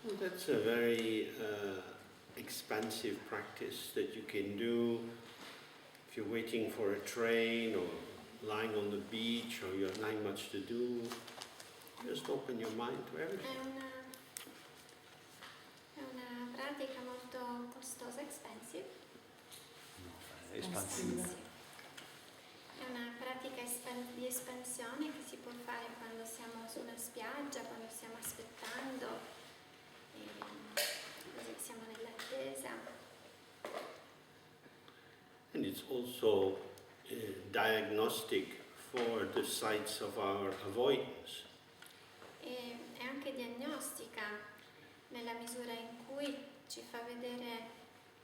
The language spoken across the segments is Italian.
Well, that's a very expansive practice that you can do if you're waiting for a train or lying on the beach or you have not much to do. Just open your mind to everything. È una pratica molto costosa, expensive. Espansiva. È una pratica di espansione che si può fare quando siamo su una spiaggia, quando stiamo aspettando, così siamo nell'attesa. And it's also diagnostic for the sites of our avoidance. E è anche diagnostica nella misura in cui ci fa vedere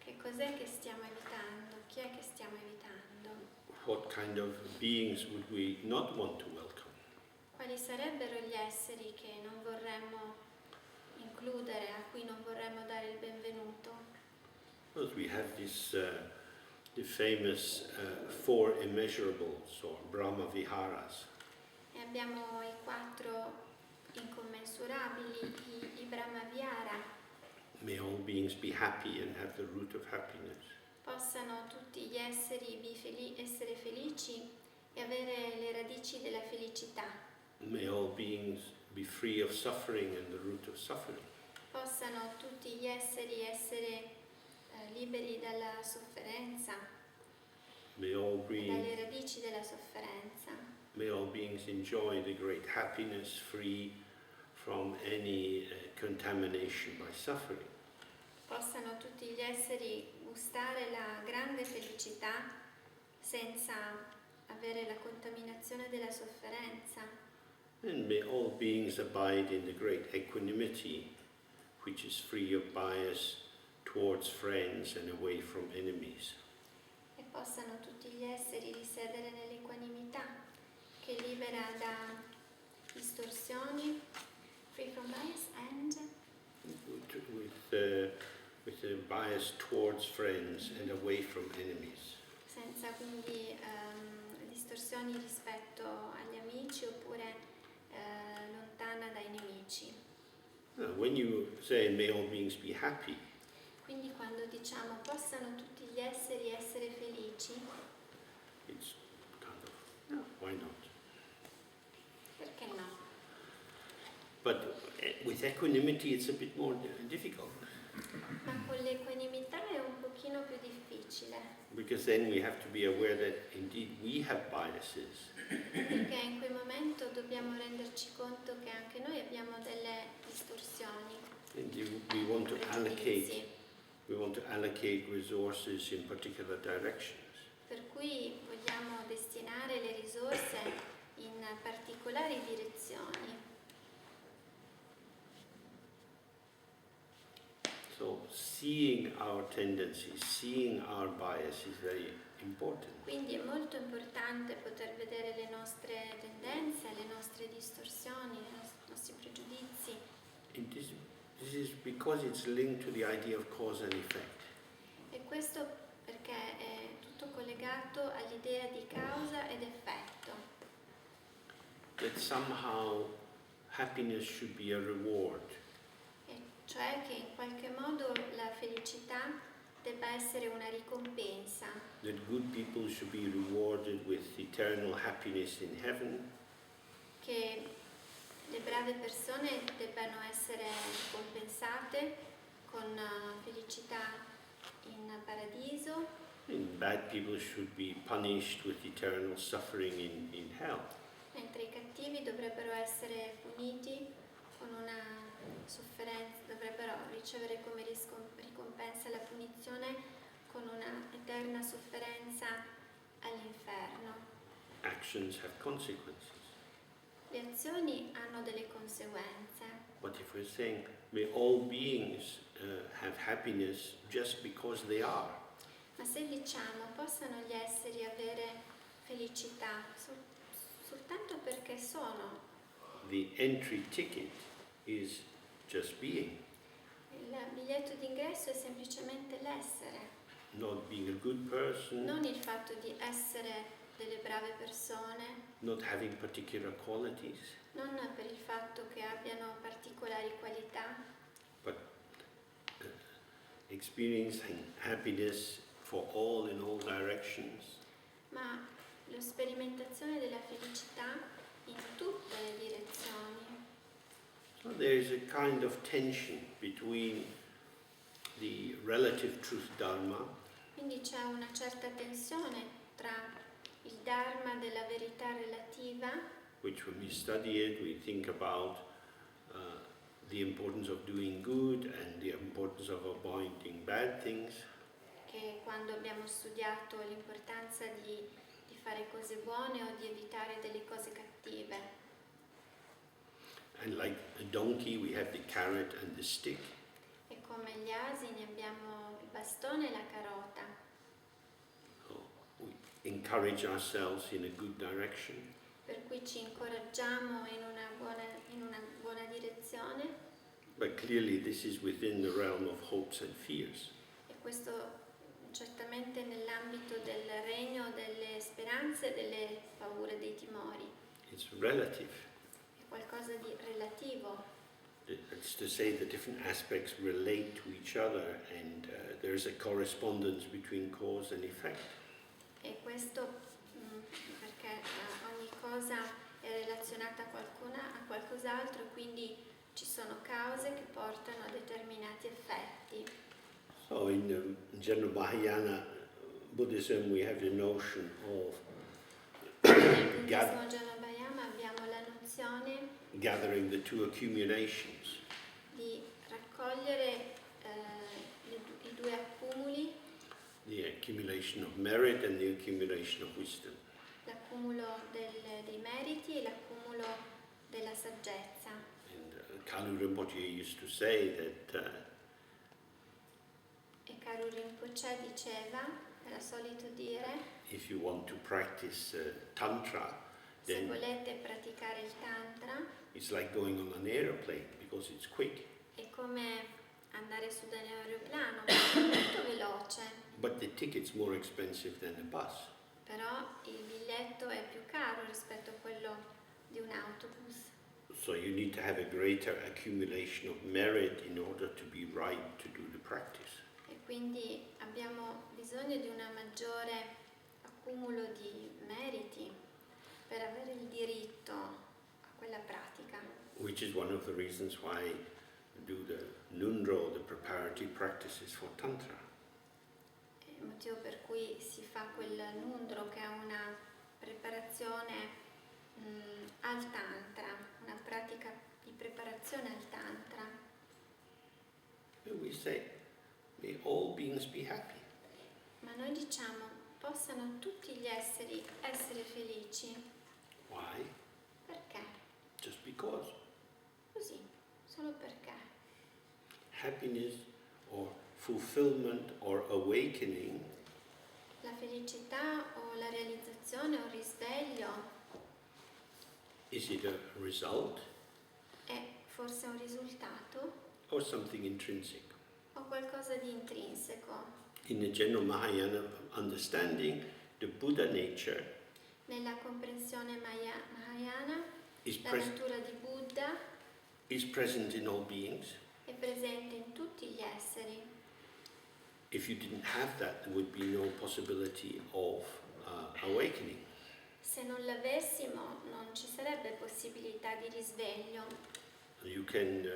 che cos'è che stiamo evitando, chi è che stiamo evitando. What kind of beings would we not want to welcome? Quali sarebbero gli esseri che non vorremmo includere, a cui non vorremmo dare il benvenuto? Well, we have this the famous four immeasurables or Brahma Viharas. E abbiamo i 4 incommensurabili, i Brahma Vihara. May all beings be happy and have the root of happiness. Possano tutti gli esseri essere felici e avere le radici della felicità. May all beings be free of suffering and the root of suffering. Possano tutti gli esseri essere liberi dalla sofferenza, May all dalle radici della sofferenza. May all beings enjoy the great happiness free from any contamination by suffering. Possano tutti gli esseri gustare la grande felicità senza avere la contaminazione della sofferenza. And may all beings abide in the great equanimity, which is free of bias towards friends and away from enemies. E possano tutti gli esseri risiedere nell'equanimità, che libera da distorsioni, free from bias and with a bias towards friends and away from enemies. senza quindi distorsioni rispetto agli amici oppure lontana dai nemici. When you say may all beings be happy, Quindi quando diciamo possano tutti gli esseri essere felici, it's kind of, why not? perché no? But with equanimity it's a bit more difficult. Ma con l'equanimità è un pochino più difficile, Because then we have to be aware that indeed we have biases. perché in quel momento dobbiamo renderci conto che anche noi abbiamo delle distorsioni, And we want to pregiudizi, allocate resources in particular directions. per cui vogliamo destinare le risorse in particolari direzioni. So seeing our tendencies, seeing our bias is very important. Quindi è molto importante poter vedere le nostre tendenze, le nostre distorsioni, i nostri pregiudizi. And this is because it's linked to the idea of cause and effect. E questo perché è tutto collegato all'idea di causa ed effetto. That somehow happiness should be a reward. E cioè che in qualche modo la felicità debba essere una ricompensa. That good people should be rewarded with eternal happiness in heaven. Che le brave persone debbano essere ricompensate con felicità in paradiso, And bad people should be punished with eternal suffering in hell. mentre i cattivi dovrebbero essere puniti con una sofferenza, dovrebbero ricevere come ricompensa la punizione con una eterna sofferenza all'inferno. Actions have consequences. Le azioni hanno delle conseguenze, But if we're saying may all beings have happiness just because they are, ma se diciamo possano gli esseri avere felicità soltanto perché sono, the entry ticket is just being, il biglietto d'ingresso è semplicemente l'essere, not being a good person, non il fatto di essere delle brave persone, not having particular qualities, non per il fatto che abbiano particolari qualità, but experiencing happiness for all in all directions. ma la sperimentazione della felicità in tutte le direzioni. So there is a kind of tension between the relative truth dharma, Quindi c'è una certa tensione tra il Dharma della verità relativa, which when we study it, we think about the importance of doing good and the importance of avoiding bad things. che quando abbiamo studiato l'importanza di fare cose buone o di evitare delle cose cattive. And like a donkey, we have the carrot and the stick. E come gli asini abbiamo il bastone e la carota, So we encourage ourselves in a good direction. per cui ci incoraggiamo in una buona direzione, But clearly this is within the realm of hopes and fears. e questo certamente nell'ambito del regno delle speranze e delle paure, dei timori. It's relative. È qualcosa di relativo. It's to say the different aspects relate to each other and there's a correspondence between cause and effect. E questo perché ogni cosa è relazionata a qualcos'altro, quindi ci sono cause che portano a determinati effetti. So in general Mahayana Buddhism we have the notion of Nel buddismo Janabayama abbiamo la nozione gathering the two accumulations, di raccogliere i due accumuli, the accumulation of merit and the accumulation of wisdom. l'accumulo dei meriti e l'accumulo della saggezza. And Kalu Rinpoche used to say that E Karu Rinpoche diceva, era solito dire, if you want to practice Tantra, se then volete praticare il Tantra, it's like going on an aeroplane because it's quick, è come andare su da un aeroplano, è molto veloce, but the ticket's more expensive than a bus. però il biglietto è più caro rispetto a quello di un autobus. So you need to have a greater accumulation of merit in order to be right to do the practice. E quindi abbiamo bisogno di un maggiore accumulo di meriti per avere il diritto a quella pratica. Which is one of the reasons why we do the Nundro, the preparatory practices for Tantra. È il motivo per cui si fa quel Nundro, che è una preparazione al Tantra, una pratica di preparazione al Tantra. And we say, may all beings be happy. Ma noi diciamo, possano tutti gli esseri essere felici. Why? Perché? Just because. Così, solo perché. Happiness or fulfillment or awakening La felicità o la realizzazione o il risveglio is it a result è forse un risultato or something intrinsic? o qualcosa di intrinseco. In the general Mahayana understanding, the Buddha nature Nella comprensione Mahayana, is, la natura di Buddha is present in all beings. è presente in tutti gli esseri. If you didn't have that, there would be no possibility of awakening. Se non l'avessimo, non ci sarebbe possibilità di risveglio. You can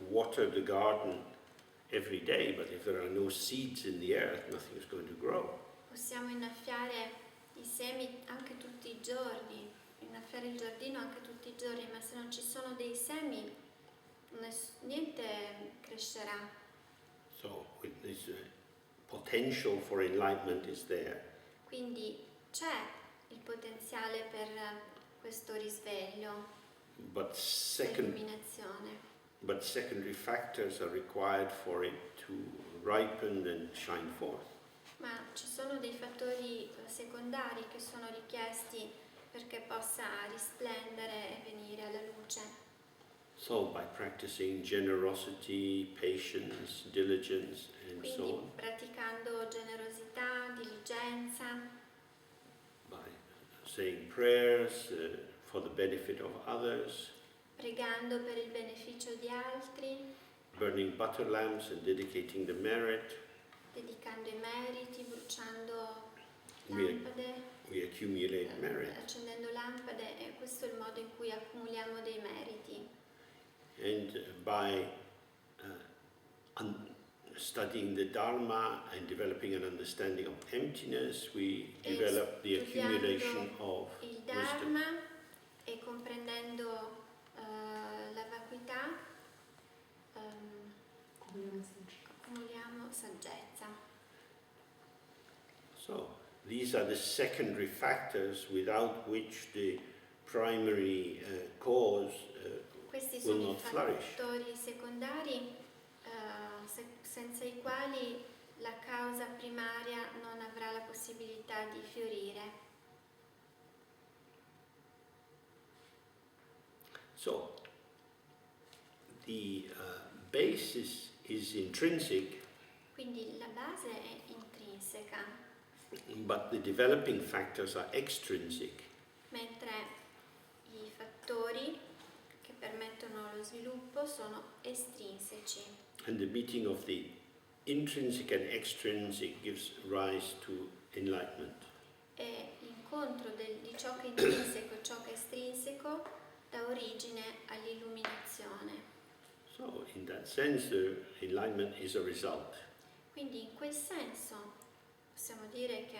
water the garden every day, but if there are no seeds in the earth, nothing is going to grow. Possiamo innaffiare i semi anche tutti i giorni, innaffiare il giardino anche tutti i giorni, ma se non ci sono dei semi, niente crescerà. So this potential for enlightenment is there. Quindi c'è il potenziale per questo risveglio, But l'illuminazione. But secondary factors are required for it to ripen and shine forth. Ma ci sono dei fattori secondari che sono richiesti perché possa risplendere e venire alla luce. So by practicing generosity, patience, diligence and so Quindi on, praticando generosità, diligenza, by saying prayers for the benefit of others, pregando per il beneficio di altri, burning butter lamps and dedicating the merit, accumulando i meriti, bruciando We- lampade, We accumulate merit. accendendo lampade, e questo è il modo in cui accumuliamo dei meriti. And by studying the Dharma and developing an understanding of emptiness, we E develop the studiando accumulation of il wisdom. Dharma e comprendendo la vacuità, accumuliamo saggezza. So these are the secondary factors without which the primary cause Questi will sono i not flourish. fattori secondari senza i quali la causa primaria non avrà la possibilità di fiorire. So the basis is intrinsic, Quindi la base è intrinseca, but the developing factors are extrinsic. mentre i fattori che permettono lo sviluppo sono estrinseci. And the meeting of the intrinsic and extrinsic gives rise to enlightenment. E l'incontro di ciò che è intrinseco e ciò che è estrinseco dà origine all'illuminazione. So in that sense, the enlightenment is a result. Quindi in quel senso possiamo dire che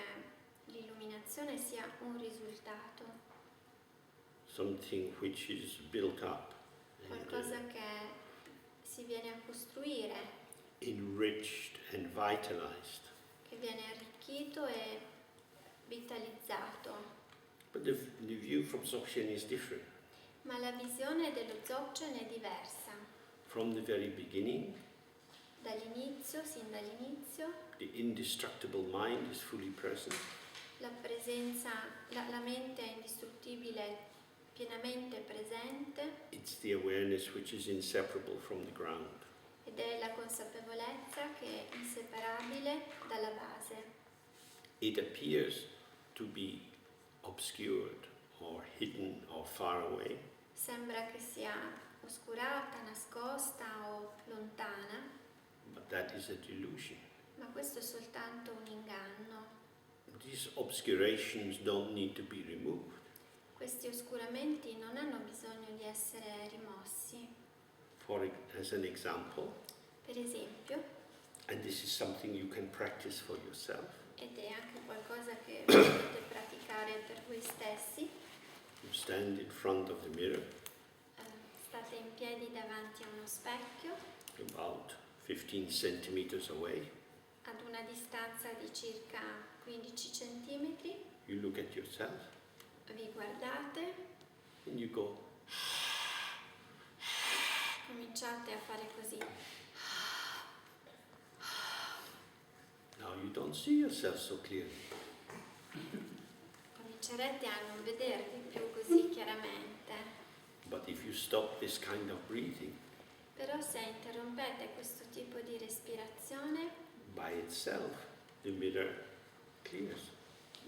l'illuminazione sia un risultato, Something which is built up and qualcosa che si viene a costruire, enriched and vitalized. che viene arricchito e vitalizzato. But the view from Dzogchen is different. Ma la visione dello Dzogchen è diversa. From the very beginning, Dall'inizio, sin dall'inizio, the indestructible mind is fully present. la presenza, la mente è indistruttibile, pienamente presente, It's the awareness which is inseparable from the ground. ed è la consapevolezza che è inseparabile dalla base. It appears to be obscured or hidden or far away, Sembra che sia oscurata, nascosta o lontana, but that is a delusion. ma questo è soltanto un inganno. These obscurations don't need to be removed. Questi oscuramenti non hanno bisogno di essere rimossi. As an example, Per esempio, and this is something you can practice for yourself, ed è anche qualcosa che potete praticare per voi stessi, you stand in front of the mirror, state in piedi davanti a uno specchio, about 15 centimeters away. ad una distanza di circa 15 centimetri, You look at yourself vi guardate, and you go, cominciate a fare così. now you don't see yourself so clearly. Comincerete a non vedervi più così chiaramente, But if you stop this kind of breathing, però se interrompete questo tipo di respirazione, by itself, the mirror clears.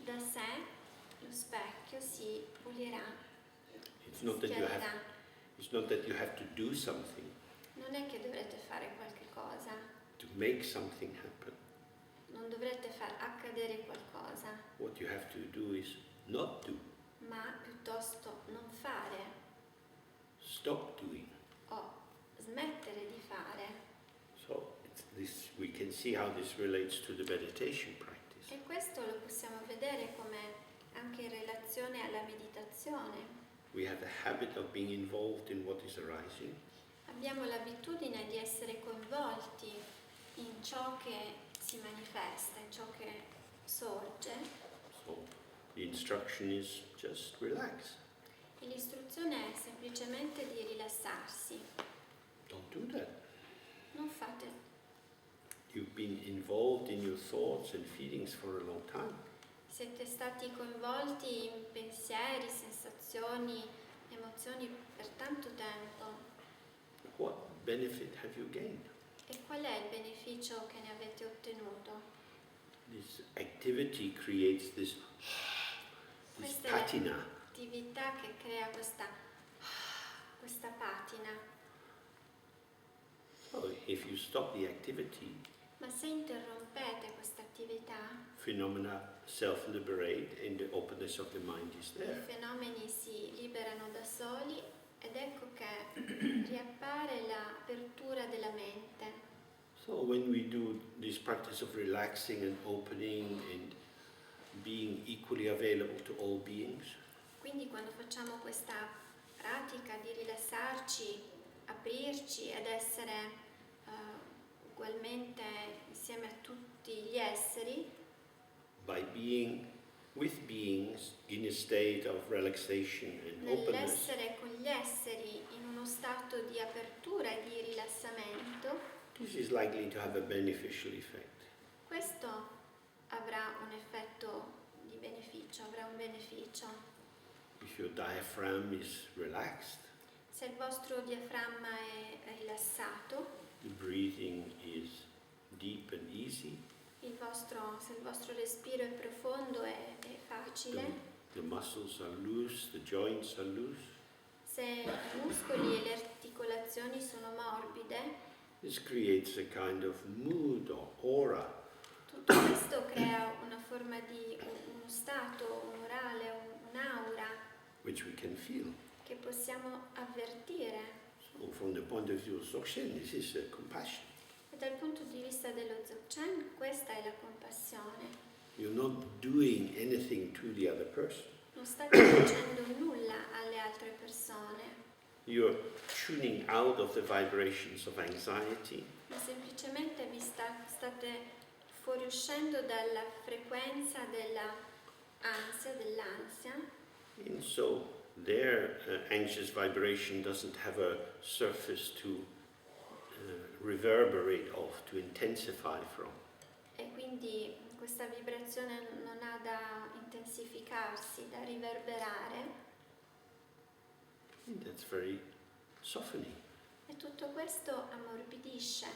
da sé lo specchio si pulirà, It's si not that you have, schiarirà. it's not that you have to do something Non è che dovrete fare qualche cosa, to make something happen. non dovrete far accadere qualcosa, What you have to do is not do, ma piuttosto non fare stop doing. o smettere di fare. So we can see how this relates to the meditation practice. E questo lo possiamo vedere come anche in relazione alla meditazione. We have the habit of being involved in what is arising, Abbiamo l'abitudine di essere coinvolti in ciò che si manifesta, in ciò che sorge, so the instruction is just relax. e l'istruzione è semplicemente di rilassarsi. Don't do that. Non fate. You've been involved in your thoughts and feelings for a long time. Siete stati coinvolti in pensieri, sensazioni, emozioni per tanto tempo. What benefit have you gained? E qual è il beneficio che ne avete ottenuto? This activity creates this Questa è patina. l'attività che crea questa patina. So if you stop the activity, Ma se interrompete questa attività, phenomena self-liberate and the openness of the mind is i there. fenomeni si liberano da soli ed ecco che riappare l'apertura della mente. So when we do this practice of relaxing and opening and being equally available to all beings, Quindi quando facciamo questa pratica di rilassarci, aprirci ed essere ugualmente insieme a tutti gli esseri, by being with beings in a state of relaxation and openness, nell'essere con gli esseri in uno stato di apertura e di rilassamento, this is likely to have a beneficial effect. questo avrà un effetto di beneficio, avrà un beneficio. If your diaphragm is relaxed, Se il vostro diaframma è rilassato, the breathing is deep and easy, se il vostro respiro è profondo e facile, the muscles are loose, the joints are loose, se i muscoli e le articolazioni sono morbide, this creates a kind of mood or aura tutto questo crea una forma di uno stato, un morale, un'aura which we can feel. che possiamo avvertire. So from the point of view of Dzogchen, this is compassion. E dal punto di vista dello Dzogchen, questa è la compassione. You're not doing anything to the other person. Non state facendo nulla alle altre persone, You're tuning out of the vibrations of anxiety, ma semplicemente vi state fuoriuscendo dalla frequenza dell'ansia, and so their anxious vibration doesn't have a surface to reverberate off, to intensify from. e quindi questa vibrazione non ha da intensificarsi, da riverberare, And that's very softening. e tutto questo ammorbidisce.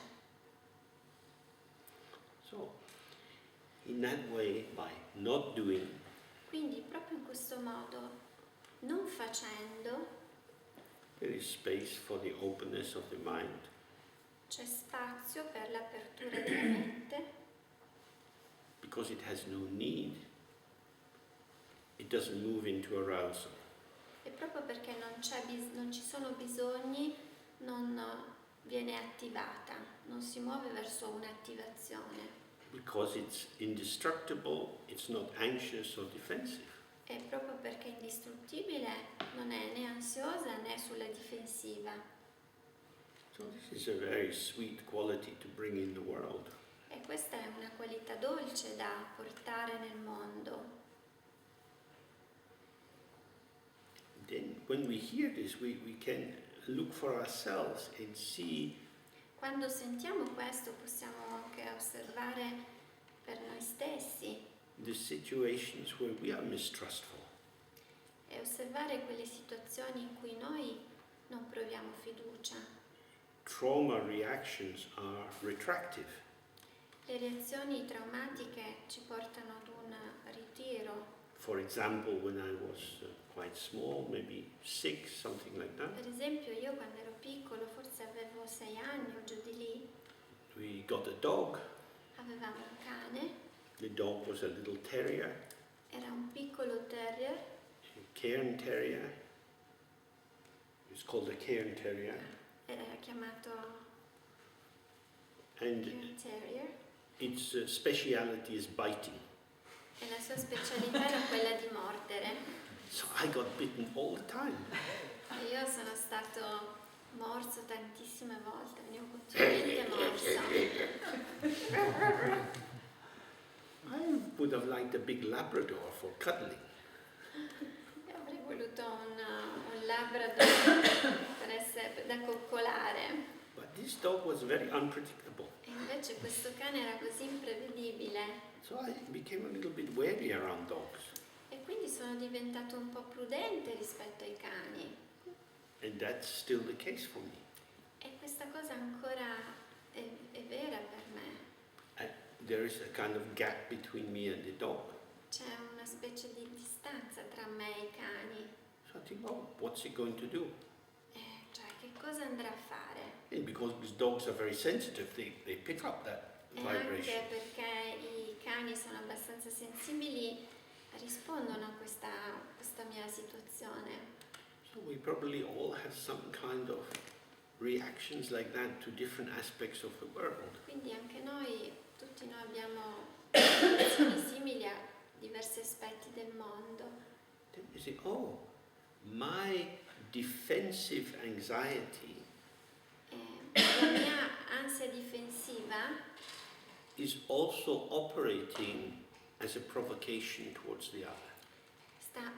So, in that way, by not doing, Quindi proprio in questo modo, non facendo, there is space for the openness of the mind, c'è spazio per l'apertura della mente, because it has no need. It doesn't move into arousal. e proprio perché non ci sono bisogni, non viene attivata, non si muove verso un'attivazione. Because it's indestructible, it's not anxious or defensive. E proprio perché è indistruttibile, non è né ansiosa né sulla difensiva. So this is a very sweet quality to bring in the world. E questa è una qualità dolce da portare nel mondo. Then when we hear this, we can look for ourselves and see Quando sentiamo questo possiamo anche osservare per noi stessi the situations where we are mistrustful. e osservare quelle situazioni in cui noi non proviamo fiducia. Trauma reactions are retractive. Le reazioni traumatiche ci portano ad un ritiro. For example, when I was quite small, maybe 6, something like that, Per esempio io quando ero piccolo, forse avevo 6 anni o giù di lì, we got a dog. avevamo un cane, The dog was a little terrier, era un piccolo terrier, a cairn terrier. It's called a cairn terrier. era chiamato And Cairn Terrier, its speciality is biting. e la sua specialità era quella di mordere. So I got bitten all the time. E io sono stato morso tantissime volte, ne ho continuamente morso. I would have liked a big Labrador for cuddling. Io avrei voluto un Labrador da coccolare. But this dog was very unpredictable. E invece questo cane era così imprevedibile. So I became a little bit wary around dogs. E quindi sono diventato un po' prudente rispetto ai cani. And that's still the case for me. E questa cosa ancora è vera per me. There is a kind of gap between me and the dog. C'è una specie di distanza tra me e i cani. So I think, well, what's it going to do? Cioè, che cosa andrà a fare? And because these dogs are very sensitive, they pick up vibration. anche perché i cani sono abbastanza sensibili, rispondono a questa mia situazione. So we probably all have some kind of reactions like that to different aspects of the world. Quindi anche noi, tutti noi abbiamo reazioni simili a diversi aspetti del mondo. Then you say, oh, my defensive anxiety La mia ansia difensiva is also operating as a provocation towards the other. sta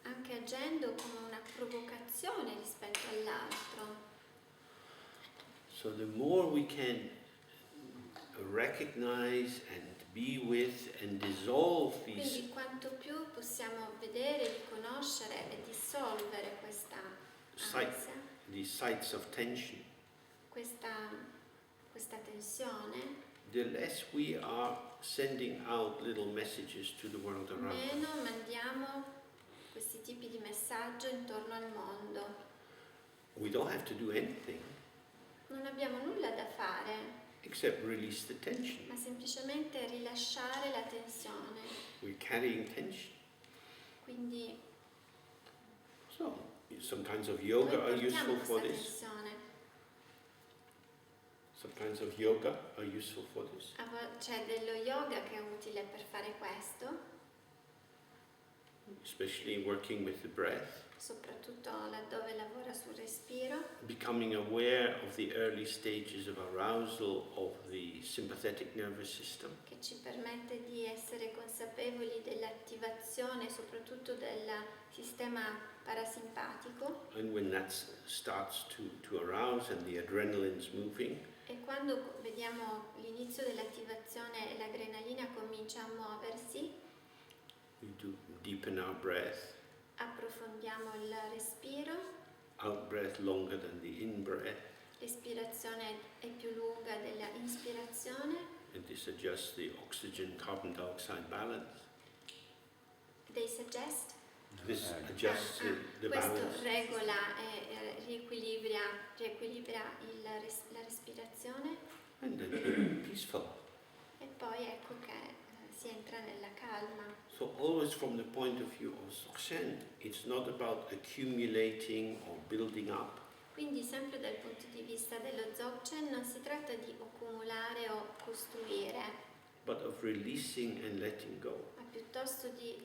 anche agendo come una provocazione rispetto all'altro. So the more we can recognize and be with and dissolve these Quindi quanto più possiamo vedere, riconoscere e dissolvere questa ansia, these sites of tension, questa tensione, the less we are sending out little messages to the world around us. meno mandiamo questi tipi di messaggio intorno al mondo. We don't have to do anything Non abbiamo nulla da fare, except release the tension. ma semplicemente rilasciare la tensione. We're carrying tension. Quindi So some kinds of yoga noi are useful portiamo for questa this. tensione. Some kinds of yoga are useful for this. C'è dello yoga che è utile per fare questo, Especially working with the breath, soprattutto laddove lavora sul respiro, becoming aware of the early stages of arousal of the sympathetic nervous system. che ci permette di essere consapevoli dell'attivazione soprattutto del sistema parasimpatico, And when that starts to arouse and the adrenaline's moving, e quando vediamo l'inizio dell'attivazione e l'adrenalina comincia a muoversi, we do deepen our breath, approfondiamo il respiro, out breath longer than the in breath, l'ispirazione è più lunga della ispirazione, and this adjusts the oxygen carbon dioxide balance. they suggest. This adjusts the Questo balance. regola e riequilibra la respirazione, And then you're peaceful. e poi ecco che si entra nella calma. So always from the point of view of Dzogchen, it's not about accumulating or building up, Quindi sempre dal punto di vista dello Dzogchen non si tratta di accumulare o costruire, but of releasing and letting go. ma piuttosto di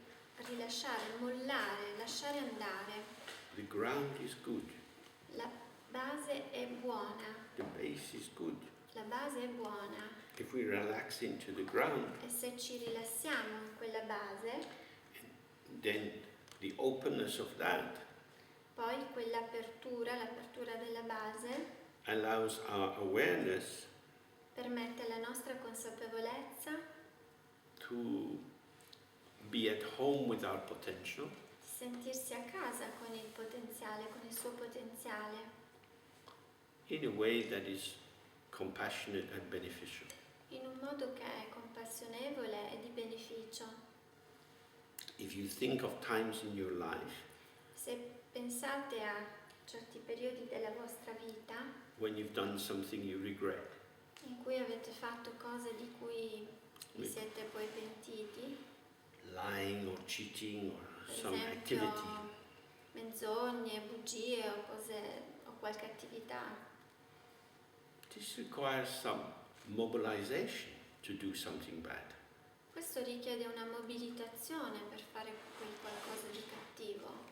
rilasciare, mollare, lasciare andare. The ground is good, La base è buona, the base is good. la base è buona, If we relax into the ground, e se ci rilassiamo in quella base, then the openness of that poi l'apertura della base allows our awareness permette alla nostra consapevolezza to be at home with our potential, di sentirsi a casa con il potenziale, con il suo potenziale, in a way that is compassionate and beneficial. in un modo che è compassionevole e di beneficio. If you think of times in your life Se pensate a certi periodi della vostra vita when you've done something you regret, in cui avete fatto cose di cui vi siete poi pentiti, lying or cheating or per some esempio activity, menzogne, bugie o qualche attività, this requires some mobilization to do something bad. questo richiede una mobilitazione per fare quel qualcosa di cattivo,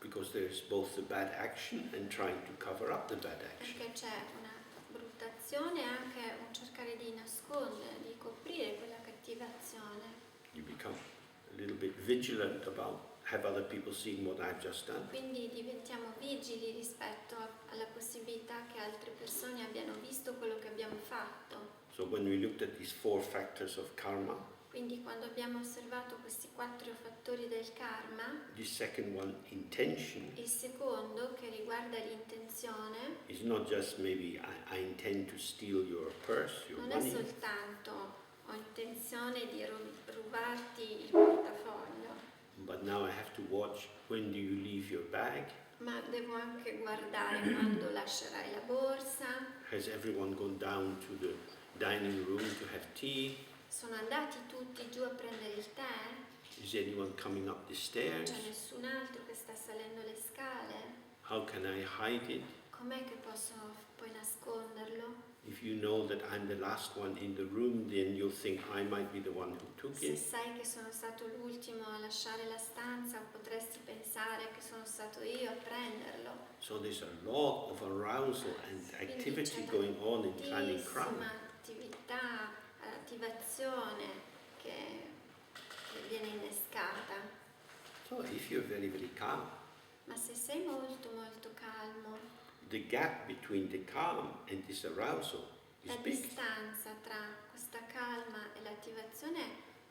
Because there's both the bad action and trying to cover up the bad action. perché c'è una brutta azione e anche un cercare di nascondere, di coprire quella cattiva azione. You become a little bit vigilant about have other people seen what I've just done. Quindi diventiamo vigili rispetto alla possibilità che altre persone abbiano visto quello che abbiamo fatto. So when we looked at these 4 factors of karma, Quindi quando abbiamo osservato questi 4 fattori del karma, the second one, intention, il secondo, che riguarda l'intenzione, is not just maybe I intend to steal your purse, your non è money, soltanto ho intenzione di rubarti il portafoglio, but now I have to watch when do you leave your bag, ma devo anche guardare quando lascerai la borsa, has everyone gone down to the dining room to have tea? Sono andati tutti giù a prendere il tè? Is anyone coming up the Non stairs? c'è nessun altro che sta salendo le scale? How can I hide it? Com'è che posso poi nasconderlo? If you know that I'm the last one in the room, then you'll think I might be the one who took Se it. sai che sono stato l'ultimo a lasciare la stanza, potresti pensare che sono stato io a prenderlo. So there's a lot of arousal and activity going on in planning crown. Tantissima attività, attivazione che viene innescata. So if you're very, very calm, Ma se sei molto molto calmo, the gap between the calm and this arousal is la big. distanza tra questa calma e l'attivazione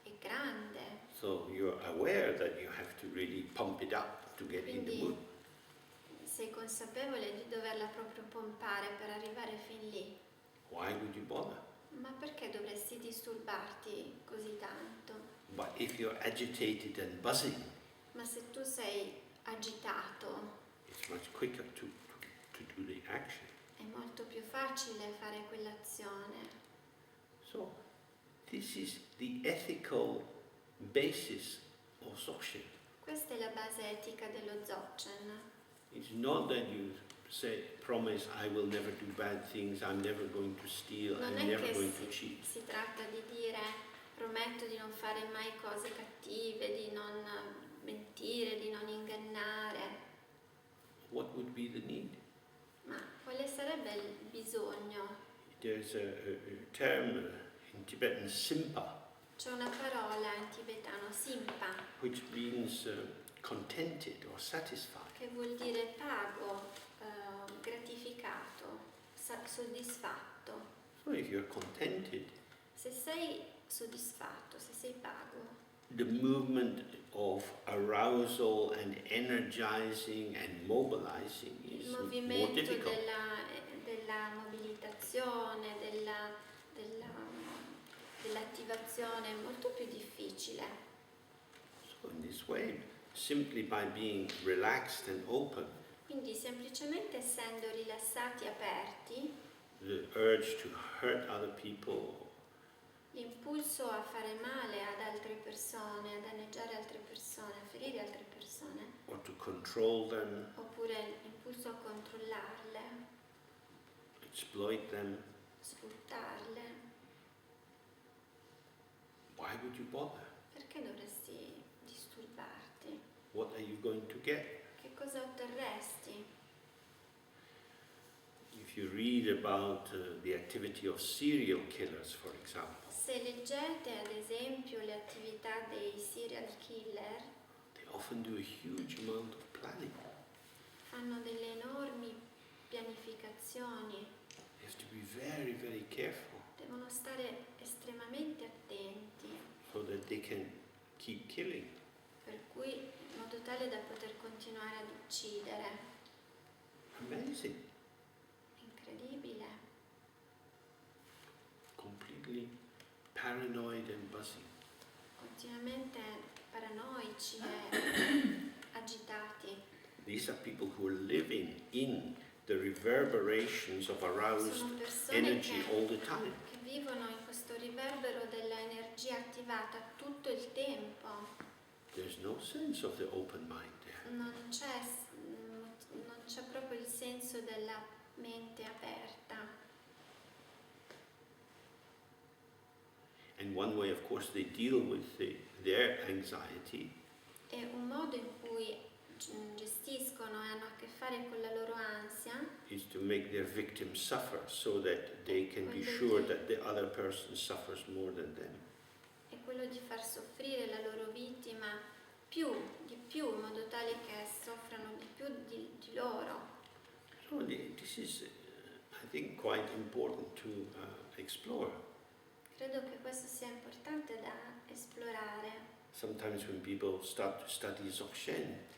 è grande. So you're aware that you have to really pump it up to get in the mood. Sei consapevole di doverla proprio pompare per arrivare fin lì. Why would you bother? Ma perché dovresti disturbarti così tanto? But if you're agitated and buzzing, Ma se tu sei agitato, it's much quicker to do the action. è molto più facile fare quell'azione. So this is the ethical basis of Dzogchen. Questa è la base etica dello Dzogchen. It's not that you say, promise I will never do bad things, I'm never going to steal, Non I'm è never che going to cheat. si tratta di dire prometto di non fare mai cose cattive, di non mentire, di non ingannare. What would be the need? Ma quale sarebbe il bisogno? There's a term in Tibetan, simpa, C'è una parola in tibetano, simpa, which means contented or satisfied. che vuol dire pago, gratificato, soddisfatto. So if you're contented, Se sei soddisfatto, se sei pago, the movement of arousal and energizing and mobilizing is il more movimento difficult. della mobilitazione, dell'attivazione è molto più difficile. So in this way, simply by being relaxed and open, Quindi semplicemente essendo rilassati e aperti, the urge to hurt other people l'impulso a fare male ad altre persone, a danneggiare altre persone, a ferire altre persone, or to control them, oppure l'impulso a controllarle, exploit them, sfruttarle, why would you bother? perché dovresti disturbarti? What are you going to get? Che cosa otterresti? If you read about the activity of serial killers, for example, Se leggete ad esempio le attività dei serial killer, they often do a huge amount of planning. fanno delle enormi pianificazioni, You have to be very, very careful devono stare estremamente attenti, so that they can keep killing. per cui in modo tale da poter continuare ad uccidere. Amazing. Incredibile, Completely paranoid and buzzing. continuamente paranoici e agitati. These are people who are living in the reverberations of aroused Sono persone energy che all the time. vivono in questo riverbero dell'energia attivata tutto il tempo. There's no sense of the open mind there. Non c'è proprio il senso della mente aperta. And one way, of course, they deal with their anxiety E un modo in cui gestiscono e hanno a che fare con la loro ansia is to make their victims suffer so that they can be sure that the other person suffers more than them. è quello di far soffrire la loro vittima di più, in modo tale che soffrano di più di loro. So this is, I think, quite important to explore. Credo che questo sia importante da esplorare. Sometimes when people start to study Dzogchen,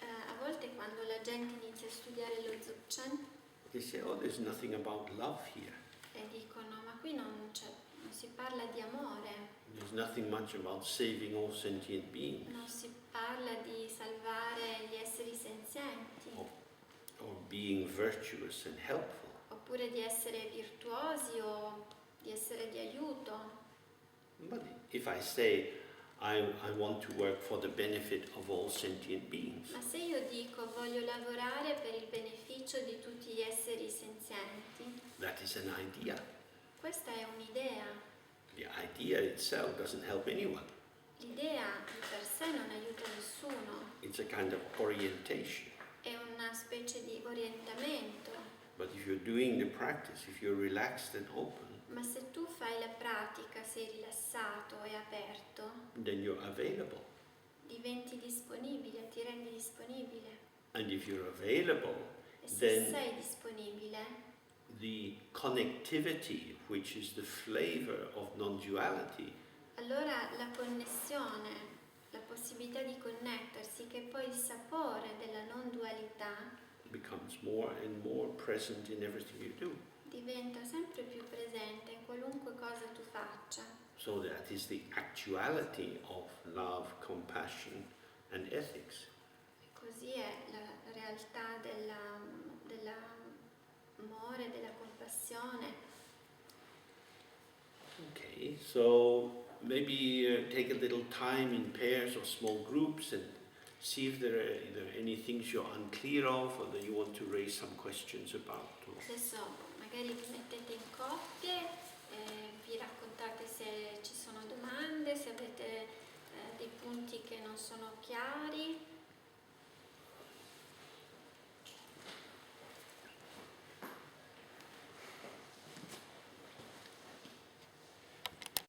A volte quando la gente inizia a studiare lo Dzogchen they say, oh, there's nothing about love here. e dicono ma qui non si parla di amore, There's nothing much about saving all sentient beings non si parla di salvare gli esseri senzienti or being virtuous and helpful. oppure di essere virtuosi o di essere di aiuto. But if I say I want to work for the benefit of all sentient beings, Ma se io dico voglio lavorare per il beneficio di tutti gli esseri senzienti, that is an idea. questa è un'idea. The idea itself doesn't help anyone. L'idea di per sé non aiuta nessuno, It's a kind of orientation. è una specie di orientamento. But if you're doing the practice, if you're relaxed and open, Ma se tu fai la pratica, sei rilassato e aperto, then you're available. diventi disponibile, ti rendi disponibile. And if you're available, E se then sei disponibile, the connectivity, which is the flavor of non-duality, allora la connessione, la possibilità di connettersi, che è poi il sapore della non dualità, becomes more and more present in everything you do. diventa sempre più presente in qualunque cosa tu faccia. So that is the actuality of love, compassion, and ethics. E così è la realtà dell'amore, della compassione. Okay, so maybe take a little time in pairs or small groups and see if there are any things you're unclear of or that you want to raise some questions about. Adesso magari vi mettete in coppie, vi raccontate se ci sono domande, se avete dei punti che non sono chiari.